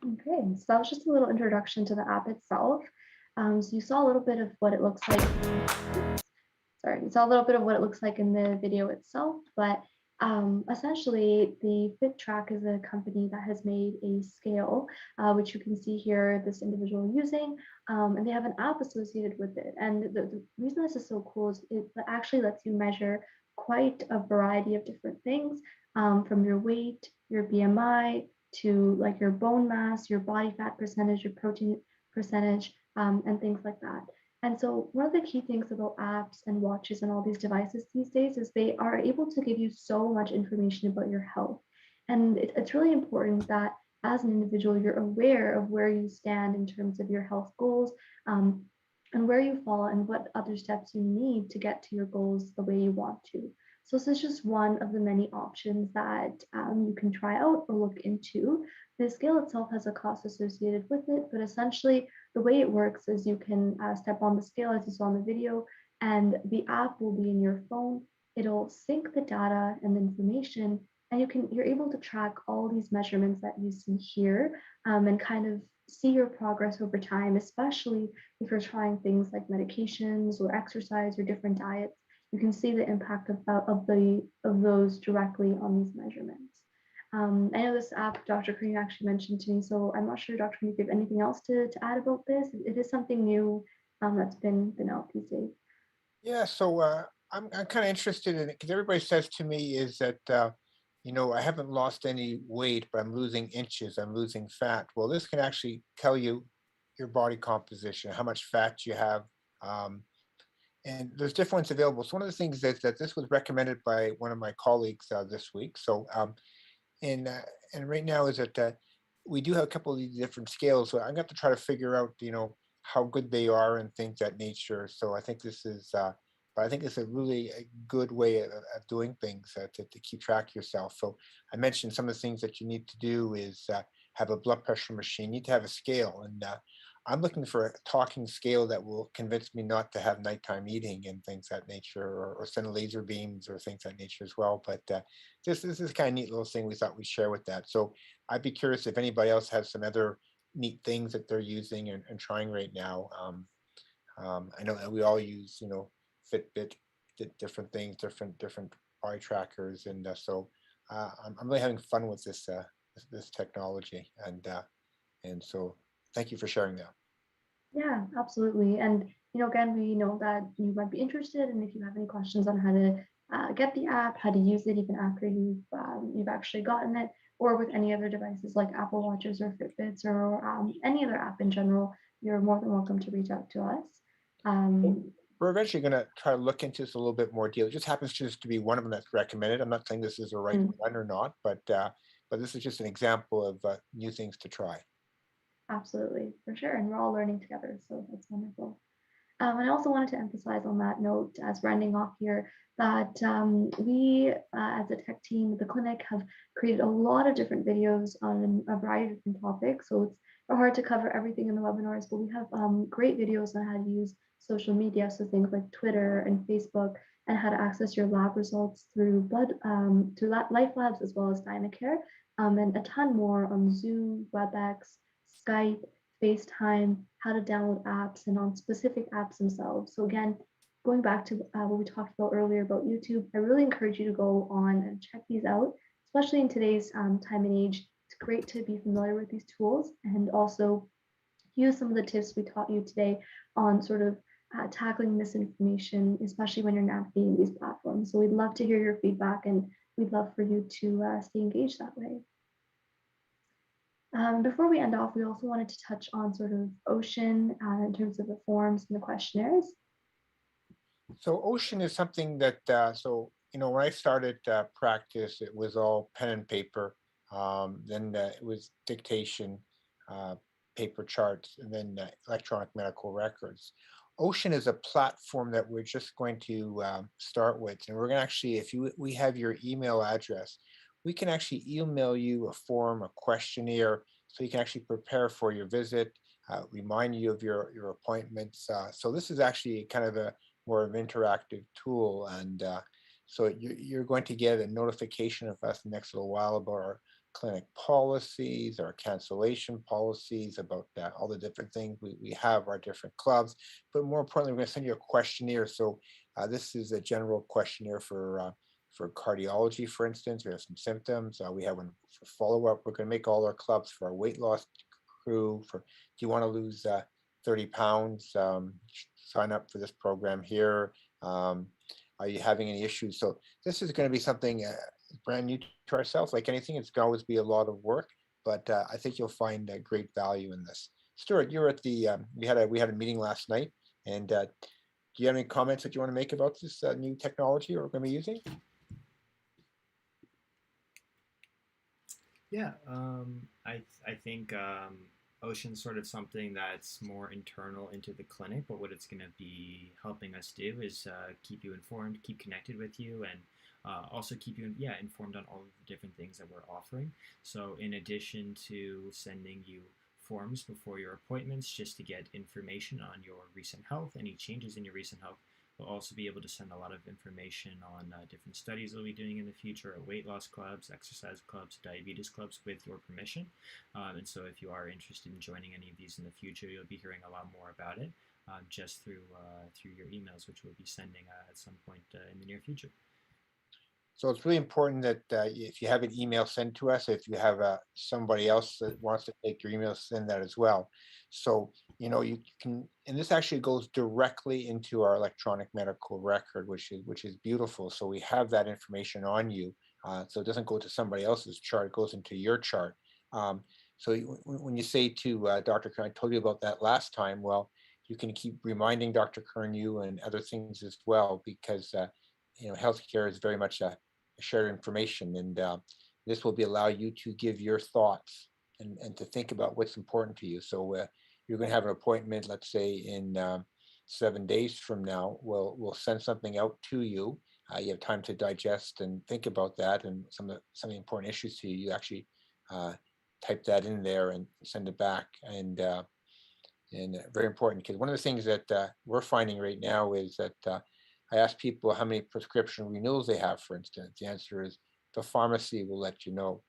Okay, so that was just a little introduction to the app itself. So you saw a little bit of what it looks like. Sorry, you saw a little bit of what it looks like in the video itself, but essentially the FitTrack is a company that has made a scale, which you can see here, this individual using, and they have an app associated with it. And the reason this is so cool is it actually lets you measure quite a variety of different things, from your weight, your BMI, to like your bone mass, your body fat percentage, your protein percentage, and things like that. And so one of the key things about apps and watches and all these devices these days is they are able to give you so much information about your health. And it's really important that as an individual, you're aware of where you stand in terms of your health goals, and where you fall and what other steps you need to get to your goals the way you want to. So this is just one of the many options that you can try out or look into. The scale itself has a cost associated with it, but essentially the way it works is you can step on the scale as you saw in the video, and the app will be in your phone. It'll sync the data and the information, and you're able to track all these measurements that you see here, and kind of see your progress over time, especially if you're trying things like medications or exercise or different diets. You can see the impact of those directly on these measurements. I know this app Dr. Curnew actually mentioned to me, so I'm not sure, Dr. Curnew, if you have anything else to add about this. It is something new that's been out these days. Yeah, so I'm kind of interested in it because everybody says to me is that I haven't lost any weight, but I'm losing inches, I'm losing fat. Well, this can actually tell you your body composition, how much fat you have, um, and there's different ones available. So one of the things is that this was recommended by one of my colleagues this week. So and and right now is that we do have a couple of these different scales. So I'm going to try to figure out, how good they are and things that nature. So I think this is, but I think it's a really a good way of doing things to keep track of yourself. So I mentioned some of the things that you need to do is have a blood pressure machine. You need to have a scale, and I'm looking for a talking scale that will convince me not to have nighttime eating and things that nature, or send laser beams or things that nature as well. But this is kind of neat little thing we thought we'd share with that. So I'd be curious if anybody else has some other neat things that they're using and trying right now. I know that we all use, Fitbit, different things, different eye trackers, and I'm really having fun with this technology, and so thank you for sharing that. Yeah, absolutely. And again, we know that you might be interested, and if you have any questions on how to get the app, how to use it, even after you've actually gotten it, or with any other devices like Apple Watches or Fitbits or any other app in general, you're more than welcome to reach out to us. Um, We're eventually going to try to look into this a little bit more deal. It just happens just to be one of them that's recommended. I'm not saying this is the right mm, one or not, but this is just an example of new things to try. Absolutely, for sure. And we're all learning together, so that's wonderful. And I also wanted to emphasize on that note, as we're ending off here, that we, as a tech team at the clinic, have created a lot of different videos on a variety of different topics. So it's hard to cover everything in the webinars, but we have great videos on how to use social media, so things like Twitter and Facebook, and how to access your lab results through Life Labs as well as Dynacare, and a ton more on Zoom, WebEx, Skype, FaceTime, how to download apps, and on specific apps themselves. So again, going back to what we talked about earlier about YouTube, I really encourage you to go on and check these out, especially in today's time and age. It's great to be familiar with these tools and also use some of the tips we taught you today on sort of tackling misinformation, especially when you're navigating these platforms. So we'd love to hear your feedback, and we'd love for you to stay engaged that way. Before we end off, we also wanted to touch on sort of Ocean in terms of the forms and the questionnaires. So Ocean is something that, when I started practice, it was all pen and paper. Then it was dictation, uh, paper charts, and then electronic medical records. Ocean is a platform that we're just going to start with, and we're going to actually, if we have your email address, we can actually email you a form, a questionnaire, so you can actually prepare for your visit, remind you of your appointments. So this is actually kind of a more of an interactive tool. And so you're going to get a notification of us the next little while about our clinic policies, our cancellation policies, about all the different things we have, our different clubs. But more importantly, we're going to send you a questionnaire. So this is a general questionnaire for cardiology, for instance. We have some symptoms. We have one for follow-up. We're going to make all our clubs for our weight loss crew. Do you want to lose 30 pounds? Sign up for this program here. Are you having any issues? So this is going to be something brand new to ourselves. Like anything, it's going to always be a lot of work, but I think you'll find great value in this. Stuart, you're at the we had a meeting last night, and do you have any comments that you want to make about this new technology we're going to be using? Yeah, I think Ocean's sort of something that's more internal into the clinic, but what it's going to be helping us do is keep you informed, keep connected with you, and also keep you informed on all of the different things that we're offering. So in addition to sending you forms before your appointments just to get information on your recent health, any changes in your recent health, we'll also be able to send a lot of information on different studies we'll be doing in the future, weight loss clubs, exercise clubs, diabetes clubs, with your permission. And so if you are interested in joining any of these in the future, you'll be hearing a lot more about it just through your emails, which we'll be sending at some point in the near future. So it's really important that if you have an email, send to us. If you have somebody else that wants to take your email, send that as well. So, you can, and this actually goes directly into our electronic medical record, which is beautiful. So we have that information on you. So it doesn't go to somebody else's chart, it goes into your chart. So when you say to Dr. Curnew, I told you about that last time, well, you can keep reminding Dr. Curnew and other things as well, because healthcare is very much share information, and this will allow you to give your thoughts and to think about what's important to you. So you're going to have an appointment, let's say in 7 days from now. We'll send something out to you. You have time to digest and think about that, and some of the important issues to you. You actually type that in there and send it back, and very important, because one of the things that we're finding right now is that I ask people how many prescription renewals they have, for instance. The answer is the pharmacy will let you know.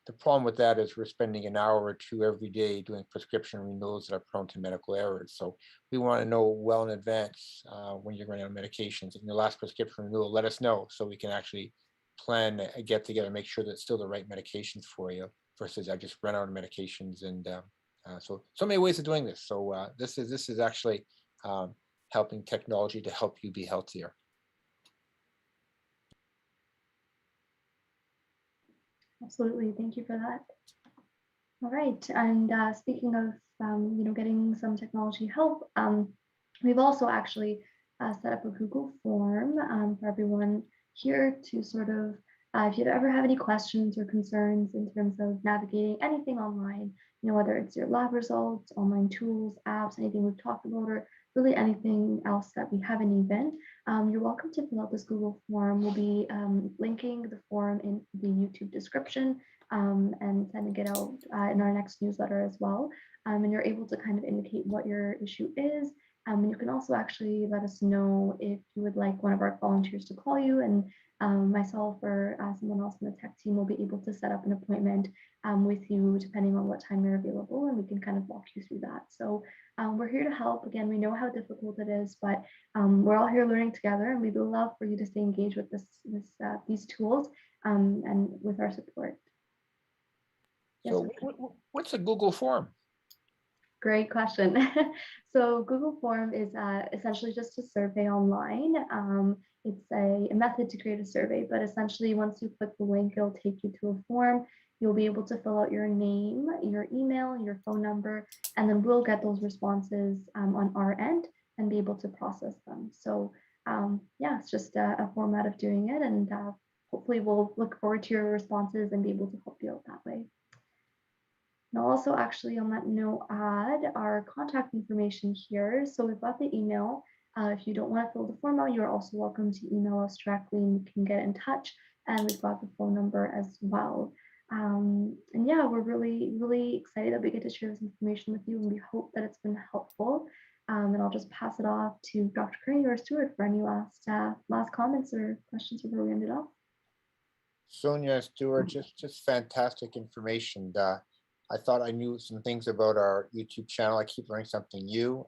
The problem with that is we're spending an hour or two every day doing prescription renewals that are prone to medical errors. So we want to know well in advance when you're running on medications. And your last prescription renewal, let us know so we can actually plan a get together, make sure that it's still the right medications for you versus I just run out of medications and so many ways of doing this. So this is actually um, helping technology to help you be healthier. Absolutely. Thank you for that. All right. And speaking of, getting some technology help, we've also actually set up a Google form for everyone here to sort of, if you ever have any questions or concerns in terms of navigating anything online, whether it's your lab results, online tools, apps, anything we've talked about, or really anything else that we haven't even, you're welcome to fill out this Google form. We'll be linking the form in the YouTube description and sending it out in our next newsletter as well. And you're able to kind of indicate what your issue is. And you can also actually let us know if you would like one of our volunteers to call you, and myself or someone else in the tech team will be able to set up an appointment with you depending on what time you're available, and we can kind of walk you through that. So we're here to help. Again, we know how difficult it is, but we're all here learning together, and we'd love for you to stay engaged with these tools and with our support. So what's a Google form? Great question. So Google Form is essentially just a survey online. It's a method to create a survey, but essentially once you click the link, it'll take you to a form. You'll be able to fill out your name, your email, your phone number, and then we'll get those responses on our end and be able to process them. So yeah, it's just a format of doing it, and hopefully we'll look forward to your responses and be able to help you out that way. And I'll also actually on that note add our contact information here. So we've got the email. If you don't want to fill the form out, you're also welcome to email us directly and we can get in touch. And we've got the phone number as well. And yeah, we're really, really excited that we get to share this information with you, and we hope that it's been helpful. And I'll just pass it off to Dr. Curnew or Stuart for any last comments or questions before we end it off. Sonia, Stuart, just fantastic information. I thought I knew some things about our YouTube channel. I keep learning something new.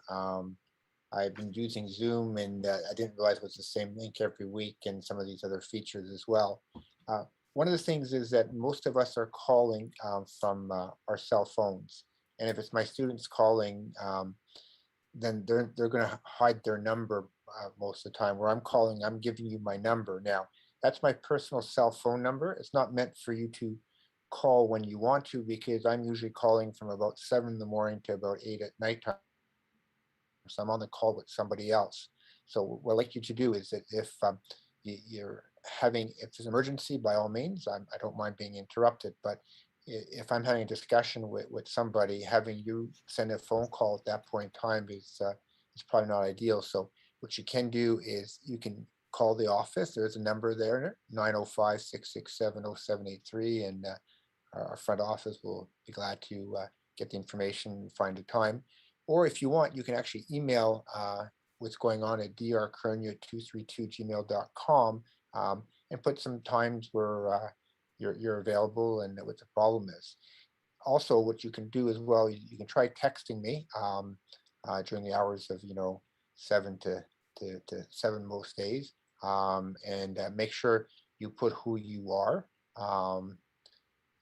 I've been using Zoom, and I didn't realize it was the same link every week, and some of these other features as well. One of the things is that most of us are calling from our cell phones, and if it's my students calling, then they're going to hide their number most of the time. Where I'm calling, I'm giving you my number. Now, that's my personal cell phone number. It's not meant for you to call when you want to, because I'm usually calling from about 7 in the morning to about 8 at nighttime. So I'm on the call with somebody else. So what I'd like you to do is that if if there's an emergency, by all means, I don't mind being interrupted, but if I'm having a discussion with somebody, having you send a phone call at that point in time is probably not ideal. So what you can do is you can call the office. There's a number there, 905-667-0783, and our front office will be glad to get the information and find a time. Or if you want, you can actually email what's going on at drcurnew232@gmail.com and put some times where you're available and what the problem is. Also, what you can do as well, you can try texting me during the hours of 7 to 7 most days, and make sure you put who you are.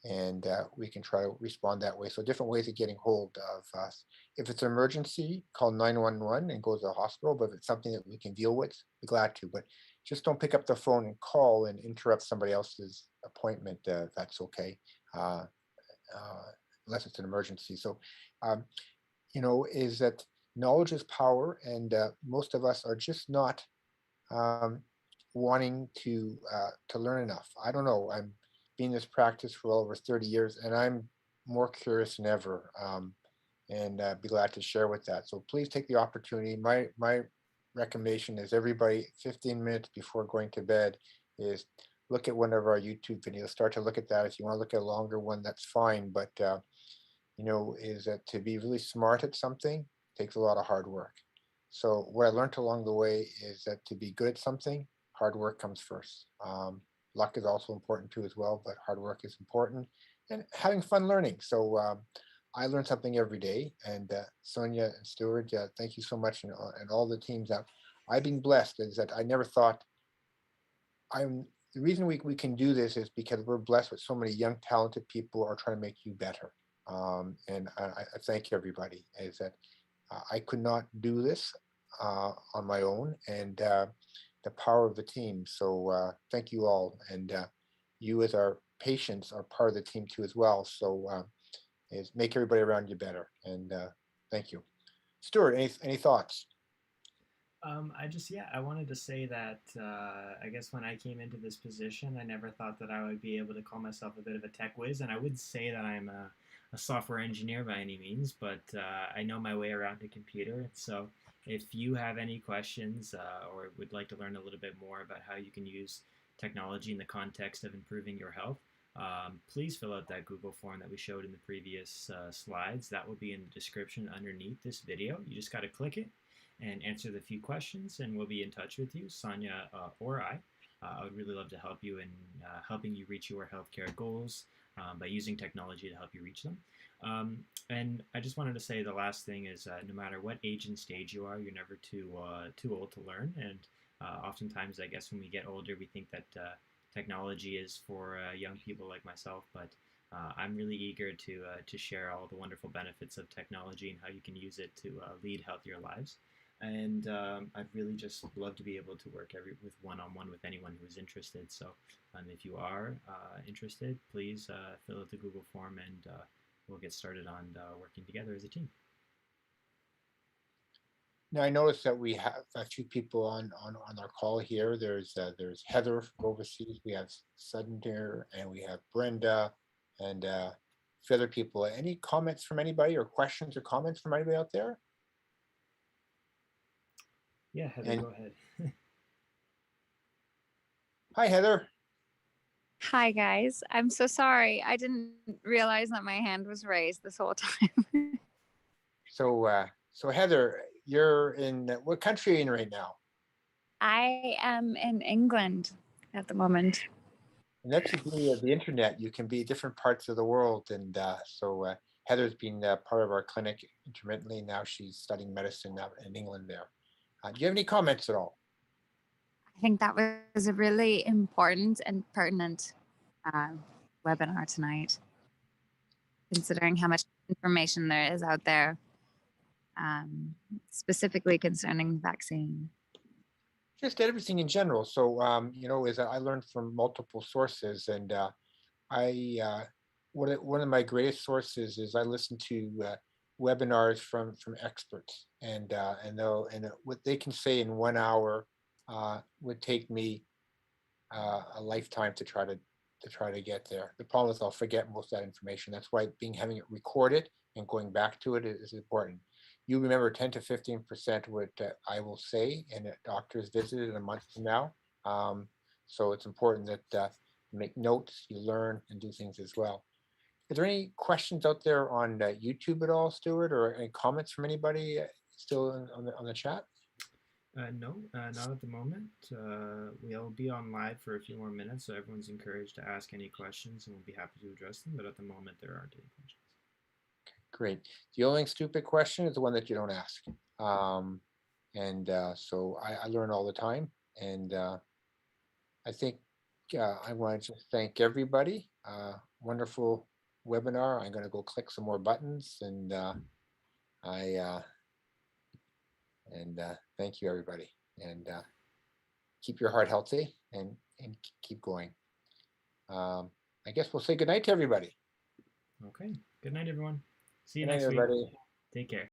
And we can try to respond that way. So different ways of getting hold of us. If it's an emergency, call 911 and go to the hospital. But if it's something that we can deal with, be glad to. But just don't pick up the phone and call and interrupt somebody else's appointment. That's okay, unless it's an emergency. So, is that knowledge is power, and most of us are just not wanting to learn enough. I don't know. I'm been in this practice for well over 30 years, and I'm more curious than ever, and be glad to share with that. So please take the opportunity. My recommendation is everybody 15 minutes before going to bed is look at one of our YouTube videos. Start to look at that. If you want to look at a longer one, that's fine. But is that to be really smart at something takes a lot of hard work. So what I learned along the way is that to be good at something, hard work comes first. Luck is also important too as well, but hard work is important, and having fun learning. So I learn something every day, and Sonia and Stuart, thank you so much, and all the teams that I've been blessed is that I never thought I'm the reason we can do this is because we're blessed with so many young, talented people who are trying to make you better. And I thank everybody. Is that I could not do this on my own, and the power of the team. So thank you all, and you as our patients are part of the team too as well. So is make everybody around you better, and thank you. Stuart, any thoughts? I wanted to say that I guess when I came into this position, I never thought that I would be able to call myself a bit of a tech whiz, and I would say that I'm a software engineer by any means, but I know my way around a computer. So if you have any questions or would like to learn a little bit more about how you can use technology in the context of improving your health, please fill out that Google form that we showed in the previous slides. That will be in the description underneath this video. You just got to click it and answer the few questions, and we'll be in touch with you, Sonia or I. I would really love to help you in helping you reach your healthcare goals by using technology to help you reach them. And I just wanted to say the last thing is no matter what age and stage you are, you're never too old to learn. And oftentimes, I guess when we get older, we think that technology is for young people like myself, but I'm really eager to share all the wonderful benefits of technology and how you can use it to lead healthier lives. And I'd really just love to be able to work with one-on-one with anyone who's interested. So if you are interested, please fill out the Google form, and we'll get started on working together as a team. Now I noticed that we have a few people on our call here. There's Heather from overseas. We have Sudden, and we have Brenda, and a few other people. Any comments from anybody, or questions or comments from anybody out there? Yeah, Heather, And go ahead. hi, Heather. Hi, guys. I'm so sorry. I didn't realize that my hand was raised this whole time. So Heather, you're in what country are you in right now? I am in England at the moment. And that's the beauty of the internet. You can be different parts of the world, and so Heather's been part of our clinic intermittently. Now she's studying medicine out in England there. Do you have any comments at all? I think that was a really important and pertinent webinar tonight, considering how much information there is out there, specifically concerning the vaccine. Just everything in general. So is that I learned from multiple sources, and one of my greatest sources is I listen to webinars from experts, and what they can say in 1 hour would take me a lifetime to try to get there. The problem is I'll forget most of that information. That's why having it recorded and going back to it is important. You remember 10 to 15% what I will say in a doctor's visit in a month from now. So it's important that you make notes, you learn, and do things as well. Is there any questions out there on YouTube at all, Stuart, or any comments from anybody still on the chat? No, not at the moment. We'll be on live for a few more minutes, so everyone's encouraged to ask any questions, and we'll be happy to address them. But at the moment, there aren't any questions. Great. The only stupid question is the one that you don't ask. So I learn all the time. And I think I want to just thank everybody. Wonderful webinar. I'm going to go click some more buttons. And thank you, everybody. And keep your heart healthy and keep going. I guess we'll say goodnight to everybody. Okay. Good night, everyone. See you Good night, next week. everybody. Take care.